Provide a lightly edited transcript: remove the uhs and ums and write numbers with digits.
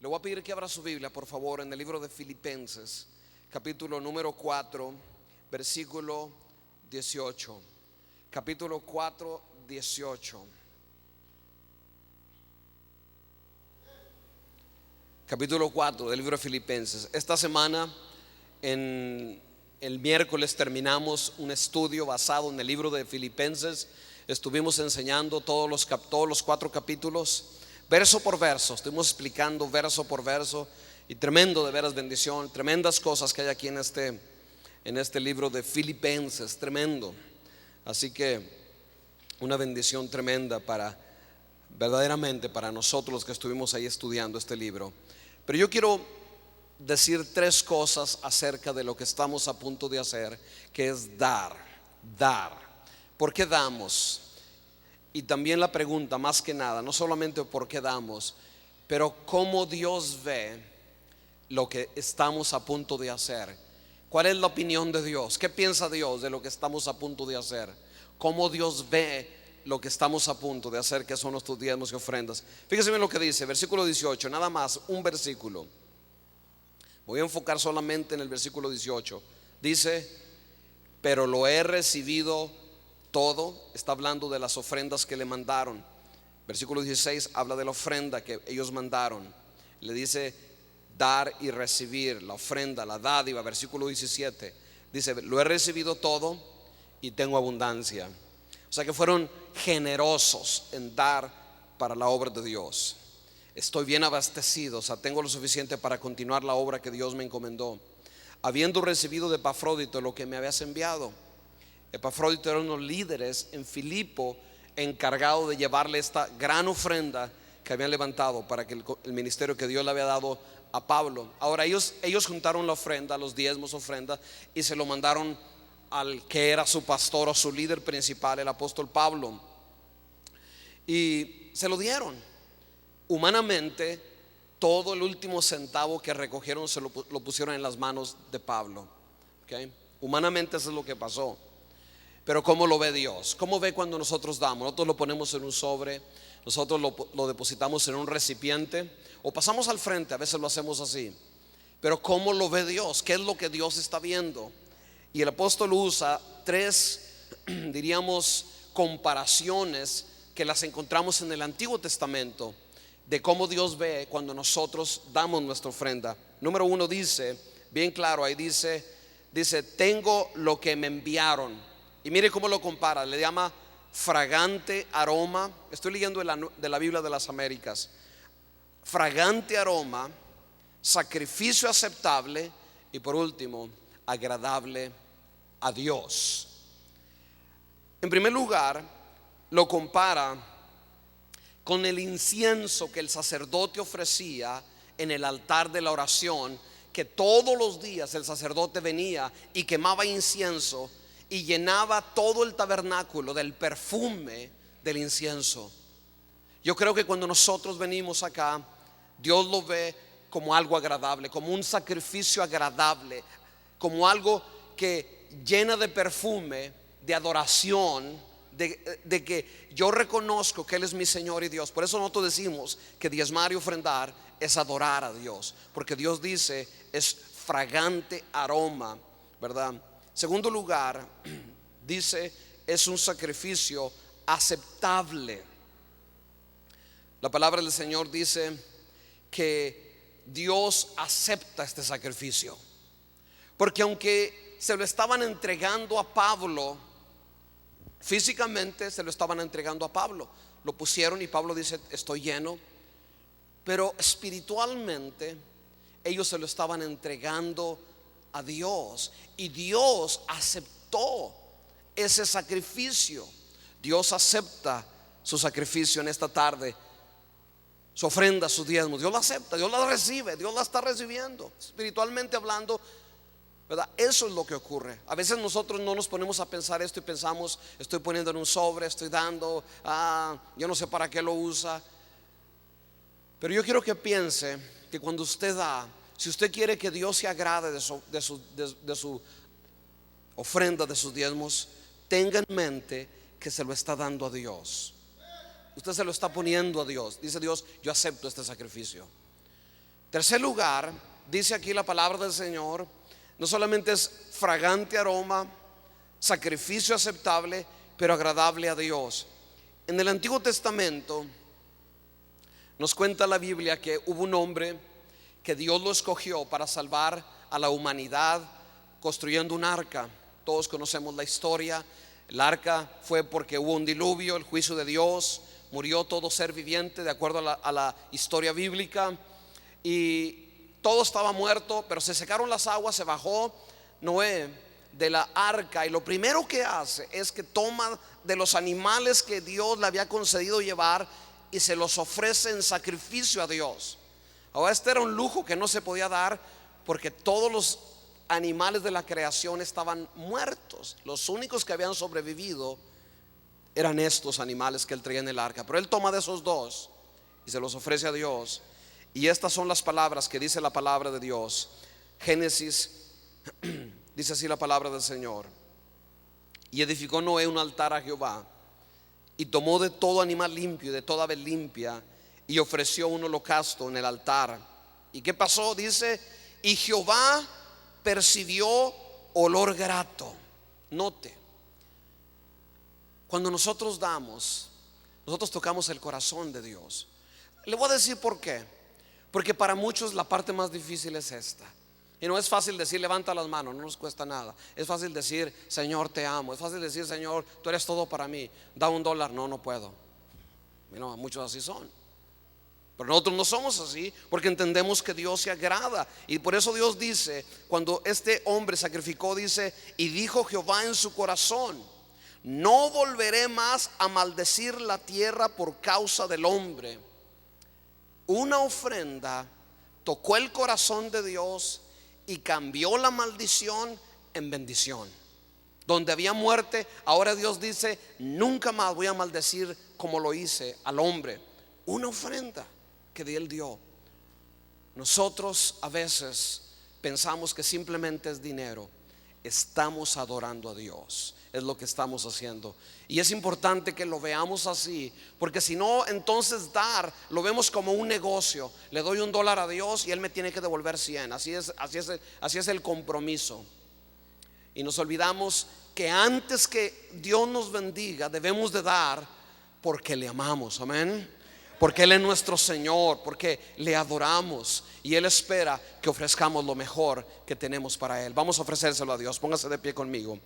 Le voy a pedir que abra su Biblia, por favor, en el libro de Filipenses, capítulo número 4, versículo 18. Capítulo 4, 18. Capítulo 4 del libro de Filipenses. Esta semana, en el miércoles, terminamos un estudio basado en el libro de Filipenses. Estuvimos enseñando todos los 4 capítulos, verso por verso. Estuvimos explicando verso por verso, y tremendo, de veras, bendición, tremendas cosas que hay aquí en este libro de Filipenses, tremendo. Así que una bendición tremenda verdaderamente para nosotros los que estuvimos ahí estudiando este libro. Pero yo quiero decir 3 cosas acerca de lo que estamos a punto de hacer, que es dar. ¿Por qué damos? Y también la pregunta, más que nada, no solamente por qué damos, pero cómo Dios ve lo que estamos a punto de hacer. ¿Cuál es la opinión de Dios? ¿Qué piensa Dios de lo que estamos a punto de hacer? ¿Cómo Dios ve lo que estamos a punto de hacer, que son nuestros diezmos y ofrendas? Fíjese bien lo que dice, versículo 18, nada más, un versículo. Voy a enfocar solamente en el versículo 18. Dice: pero lo he recibido todo. Está hablando de las ofrendas que le mandaron. Versículo 16 habla de la ofrenda que ellos mandaron. Le dice dar y recibir, la ofrenda, la dádiva. Versículo 17 dice: lo he recibido todo y tengo abundancia. O sea que fueron generosos en dar para la obra de Dios. Estoy bien abastecido, o sea, tengo lo suficiente para continuar la obra que Dios me encomendó, habiendo recibido de Epafrodito lo que me habías enviado. Epafrodito era uno de los líderes en Filipo, encargado de llevarle esta gran ofrenda que habían levantado para que el ministerio que Dios le había dado a Pablo. Ahora ellos juntaron la ofrenda, los diezmos, ofrenda, y se lo mandaron al que era su pastor o su líder principal, el apóstol Pablo, y se lo dieron. Humanamente, todo el último centavo que recogieron lo pusieron en las manos de Pablo. ¿Okay? Humanamente eso es lo que pasó. Pero ¿cómo lo ve Dios? ¿Cómo ve cuando nosotros damos? Nosotros lo ponemos en un sobre, nosotros lo depositamos en un recipiente, o pasamos al frente, a veces lo hacemos así. Pero ¿cómo lo ve Dios? ¿Qué es lo que Dios está viendo? Y el apóstol usa 3, diríamos, comparaciones que las encontramos en el Antiguo Testamento, de cómo Dios ve cuando nosotros damos nuestra ofrenda. Número 1 dice, bien claro, ahí dice, tengo lo que me enviaron. Y mire cómo lo compara, le llama fragante aroma. Estoy leyendo de la Biblia de las Américas. Fragante aroma, sacrificio aceptable, y por último, agradable a Dios. En primer lugar, lo compara con el incienso que el sacerdote ofrecía en el altar de la oración, que todos los días el sacerdote venía y quemaba incienso y llenaba todo el tabernáculo del perfume del incienso. Yo creo que cuando nosotros venimos acá, Dios lo ve como algo agradable, como un sacrificio agradable, como algo que llena de perfume, de adoración, de que yo reconozco que Él es mi Señor y Dios. Por eso nosotros decimos que diezmar y ofrendar es adorar a Dios, porque Dios dice es fragante aroma, ¿verdad? Segundo lugar, dice es un sacrificio aceptable. La palabra del Señor dice que Dios acepta este sacrificio, porque aunque se lo estaban entregando a Pablo, físicamente se lo estaban entregando a Pablo, lo pusieron y Pablo dice estoy lleno, pero espiritualmente ellos se lo estaban entregando a Dios, y Dios aceptó ese sacrificio. Dios acepta su sacrificio en esta tarde, su ofrenda, su diezmo. Dios la acepta, Dios la recibe, Dios la está recibiendo, espiritualmente hablando, ¿verdad? Eso es lo que ocurre. A veces nosotros no nos ponemos a pensar esto y pensamos, estoy poniendo en un sobre, estoy dando, yo no sé para qué lo usa. Pero yo quiero que piense que cuando usted da, si usted quiere que Dios se agrade de su ofrenda, de sus diezmos, tenga en mente que se lo está dando a Dios. Usted se lo está poniendo a Dios. Dice Dios, yo acepto este sacrificio. Tercer lugar, dice aquí la palabra del Señor, no solamente es fragante aroma, sacrificio aceptable, pero agradable a Dios. En el Antiguo Testamento nos cuenta la Biblia que hubo un hombre que Dios lo escogió para salvar a la humanidad construyendo un arca. Todos conocemos la historia. El arca fue porque hubo un diluvio, el juicio de Dios, murió todo ser viviente de acuerdo a la historia bíblica, y todo estaba muerto, pero se secaron las aguas. Se bajó Noé de la arca y lo primero que hace es que toma de los animales que Dios le había concedido llevar y se los ofrece en sacrificio a Dios. Ahora, este era un lujo que no se podía dar porque todos los animales de la creación estaban muertos. Los únicos que habían sobrevivido eran estos animales que él traía en el arca. Pero él toma de esos dos y se los ofrece a Dios. Y estas son las palabras que dice la palabra de Dios. Génesis, dice así la palabra del Señor: y edificó Noé un altar a Jehová, y tomó de todo animal limpio y de toda ave limpia, y ofreció un holocausto en el altar. ¿Y qué pasó? Dice: y Jehová percibió olor grato. Note, cuando nosotros damos, nosotros tocamos el corazón de Dios. Le voy a decir por qué. Porque para muchos la parte más difícil es esta. Y no es fácil decir levanta las manos, no nos cuesta nada. Es fácil decir Señor te amo. Es fácil decir Señor tú eres todo para mí. Da $1, no puedo. Mira, muchos así son. Pero nosotros no somos así, porque entendemos que Dios se agrada. Y por eso Dios dice, cuando este hombre sacrificó, dice: y dijo Jehová en su corazón: no volveré más a maldecir la tierra por causa del hombre. Una ofrenda tocó el corazón de Dios y cambió la maldición en bendición. Donde había muerte, ahora Dios dice: nunca más voy a maldecir como lo hice al hombre. Una ofrenda que Él dio. Nosotros a veces pensamos que simplemente es dinero. Estamos adorando a Dios, es lo que estamos haciendo. Y es importante que lo veamos así, porque si no, entonces dar lo vemos como un negocio. Le doy $1 a Dios y Él me tiene que devolver 100. Así es el compromiso. Y nos olvidamos que antes que Dios nos bendiga, debemos de dar porque le amamos. Amén. Porque Él es nuestro Señor, porque le adoramos y Él espera que ofrezcamos lo mejor que tenemos para Él. Vamos a ofrecérselo a Dios. Póngase de pie conmigo.